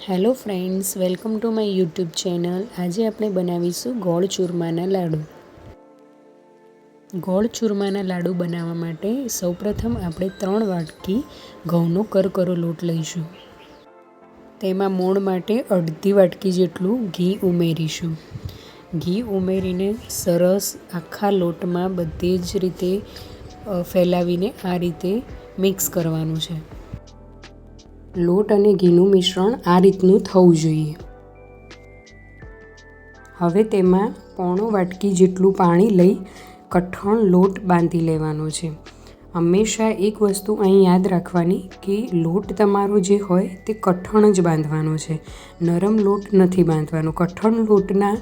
Hello friends, welcome to my YouTube channel. આજે આપણે બનાવીશું ગોળ ચૂરમાના લાડુ. ગોળ ચૂરમાના લાડુ બનાવવા માટે સૌપ્રથમ આપણે 3 વાટકી ઘઉંનો કરકરો લોટ લઈશું. તેમાં મોણ માટે અડધી વાટકી જેટલું ઘી ઉમેરીશું. ઘી ઉમેરીને સરસ આખા લોટમાં બધી જ રીતે ફેલાવીને આ રીતે મિક્સ કરવાનું છે. લોટ અને ઘીનું મિશ્રણ આ રીતનું થવું જોઈએ. હવે તેમાં પોણો વાટકી જેટલું પાણી લઈ કઠણ લોટ બાંધી લેવાનો છે. હંમેશા એક વસ્તુ અહીં યાદ રાખવાની કે લોટ તમારો જે હોય તે કઠણ જ બાંધવાનો છે, નરમ લોટ નથી બાંધવાનો. કઠણ લોટના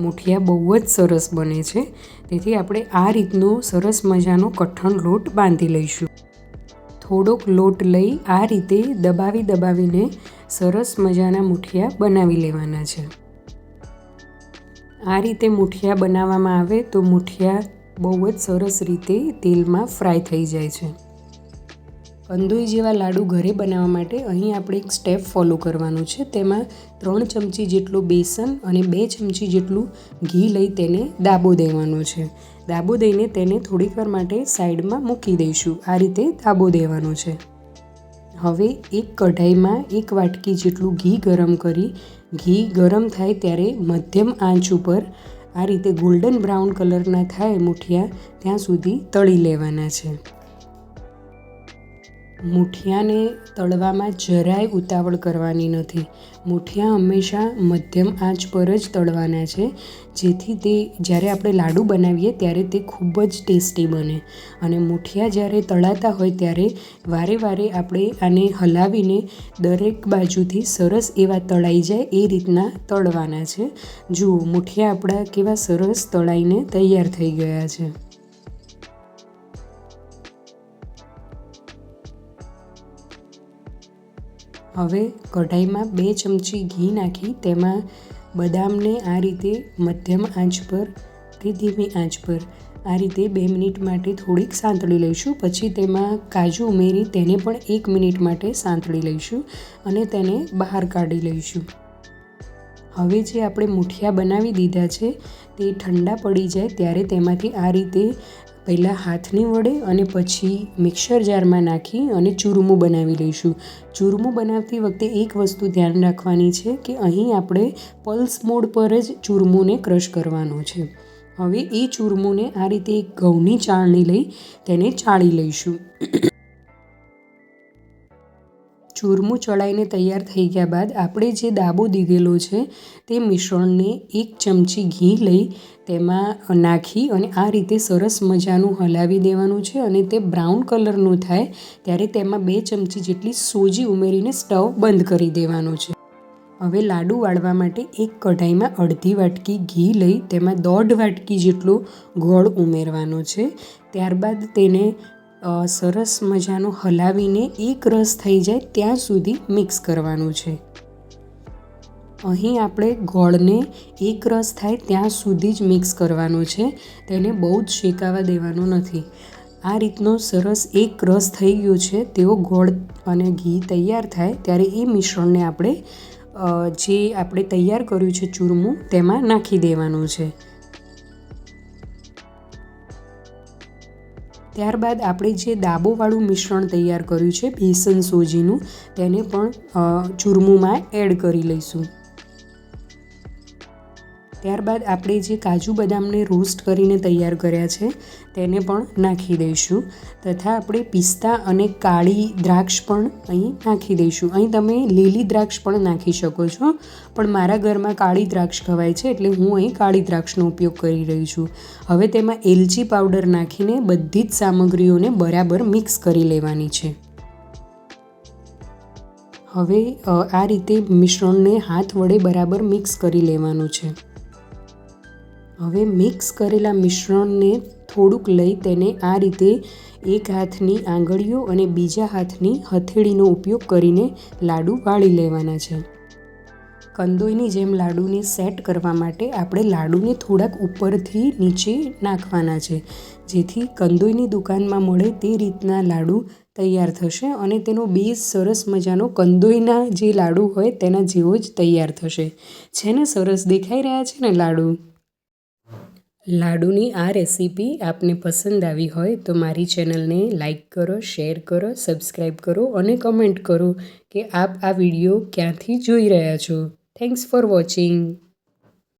મુઠિયા બહુ જ સરસ બને છે. તેથી આપણે આ રીતનો સરસ મજાનો કઠણ લોટ બાંધી લઈશું. થોડોક લોટ લઈ આ રીતે દબાવીને સરસ મજાના મુઠિયા બનાવી લેવાના છે. આ રીતે મુઠિયા બનાવવામાં આવે તો મુઠિયા બહુ જ સરસ રીતે તેલમાં ફ્રાય થઈ જાય છે. કંદોઈ જેવા લાડુ ઘરે બનાવવા માટે અહીં આપણે એક સ્ટેપ ફોલો કરવાનું છે. તેમાં 3 ચમચી જેટલું બેસન અને 2 ચમચી જેટલું ઘી લઈ તેને દાબો દેવાનો છે. દાબો દઈને તેને થોડીક વાર માટે સાઈડમાં મૂકી દઈશું. આ રીતે દાબો દેવાનો છે. હવે એક કઢાઈમાં 1 વાટકી જેટલું ઘી ગરમ કરી ઘી ગરમ થાય ત્યારે મધ્યમ આંચ ઉપર આ રીતે ગોલ્ડન બ્રાઉન કલરના થાય મુઠિયા ત્યાં સુધી તળી લેવાના છે. મુઠિયાને તળવામાં જરાય ઉતાવળ કરવાની નથી. મુઠિયા હંમેશા મધ્યમ આંચ પર જ તળવાના છે, જેથી તે જ્યારે આપણે લાડુ બનાવીએ ત્યારે તે ખૂબ જ ટેસ્ટી બને. અને મુઠિયા જ્યારે તળાતા હોય ત્યારે વારે વારે આપણે આને હલાવીને દરેક બાજુથી સરસ એવા તળાઈ જાય એ રીતના તળવાના છે. જુઓ, મુઠિયા આપણા કેવા સરસ તળાઈને તૈયાર થઈ ગયા છે. હવે કઢાઈમાં 2 ચમચી ઘી નાખી તેમાં બદામને આ રીતે મધ્યમ આંચ પર કે ધીમી આંચ પર આ રીતે 2 મિનિટ માટે થોડીક સાંતળી લઈશું. પછી તેમાં કાજુ ઉમેરી તેને પણ 1 મિનિટ માટે સાંતળી લઈશું અને તેને બહાર કાઢી લઈશું. હવે જે આપણે મુઠિયા બનાવી દીધા છે તે ઠંડા પડી જાય ત્યારે તેમાંથી આ રીતે પહેલાં હાથની વડે અને પછી મિક્સર જારમાં નાખી અને ચૂરમું બનાવી લઈશું. ચૂરમું બનાવતી વખતે એક વસ્તુ ધ્યાન રાખવાની છે કે અહીં આપણે પલ્સ મોડ પર જ ચૂરમુંને ક્રશ કરવાનો છે. હવે એ ચૂરમુંને આ રીતે એક ઘઉંની ચાળણી લઈ તેને ચાળી લઈશું. ચૂરમું ચડાઈને તૈયાર થઈ ગયા બાદ આપણે જે દાબો દીધેલો છે તે મિશ્રણને 1 ચમચી ઘી લઈ તેમાં નાખી અને આ રીતે સરસ મજાનું હલાવી દેવાનું છે. અને તે બ્રાઉન કલરનું થાય ત્યારે તેમાં 2 ચમચી જેટલી સોજી ઉમેરીને સ્ટવ બંધ કરી દેવાનું છે. હવે લાડુ વાળવા માટે એક કઢાઈમાં અડધી વાટકી ઘી લઈ તેમાં 1.5 વાટકી જેટલો ગોળ ઉમેરવાનો છે. ત્યારબાદ તેને સરસ મજાનું હલાવીને એક રસ થઈ જાય ત્યાં સુધી મિક્સ કરવાનું છે. અહીં આપણે ગોળને એક રસ થાય ત્યાં સુધી જ મિક્સ કરવાનું છે. તેને બહુ જ શેકાવા દેવાનું નથી. આ રીતનો સરસ એક રસ થઈ ગયો છે તેવો ગોળ અને ઘી તૈયાર થાય ત્યારે એ મિશ્રણને આપણે જે આપણે તૈયાર કર્યું છે ચૂરમું તેમાં નાખી દેવાનું છે. ત્યારબાદ આપણે જે દાબોવાળું મિશ્રણ તૈયાર કર્યું છે બેસન સોજીનું તેને પણ ચૂરમુંમાં એડ કરી લઈશું. ત્યારબાદ આપણે જે કાજુ બદામને રોસ્ટ કરીને તૈયાર કર્યા છે તેને પણ નાખી દઈશું. તથા આપણે પિસ્તા અને કાળી દ્રાક્ષ પણ અહીં નાખી દઈશું. અહીં તમે લીલી દ્રાક્ષ પણ નાખી શકો છો, પણ મારા ઘરમાં કાળી દ્રાક્ષ ખવાય છે એટલે હું અહીં કાળી દ્રાક્ષનો ઉપયોગ કરી રહી છું. હવે તેમાં એલચી પાવડર નાખીને બધી જ સામગ્રીઓને બરાબર મિક્સ કરી લેવાની છે. હવે આ રીતે મિશ્રણને હાથ વડે બરાબર મિક્સ કરી લેવાનું છે. હવે મિક્સ કરેલા મિશ્રણને થોડુંક લઈ તેને આ રીતે એક હાથની આંગળીઓ અને બીજા હાથની હથેળીનો ઉપયોગ કરીને લાડુ વાળી લેવાના છે. કંદોઈની જેમ લાડુને સેટ કરવા માટે આપણે લાડુને થોડાક ઉપરથી નીચે નાખવાના છે, જેથી કંદોઈની દુકાનમાં મળે તે રીતના લાડુ તૈયાર થશે અને તેનો બેઝ સરસ મજાનો કંદોઈના જે લાડુ હોય તેના જેવો જ તૈયાર થશે. છે ને સરસ દેખાઈ રહ્યા છે ને લાડુ? લાડુની આ રેસીપી આપને પસંદ આવી હોય તો મારી ચેનલને લાઈક કરો, શેર કરો, સબસ્ક્રાઈબ કરો અને કમેન્ટ કરો કે આપ આ વિડીયો ક્યાંથી જોઈ રહ્યા છો. Thanks for watching.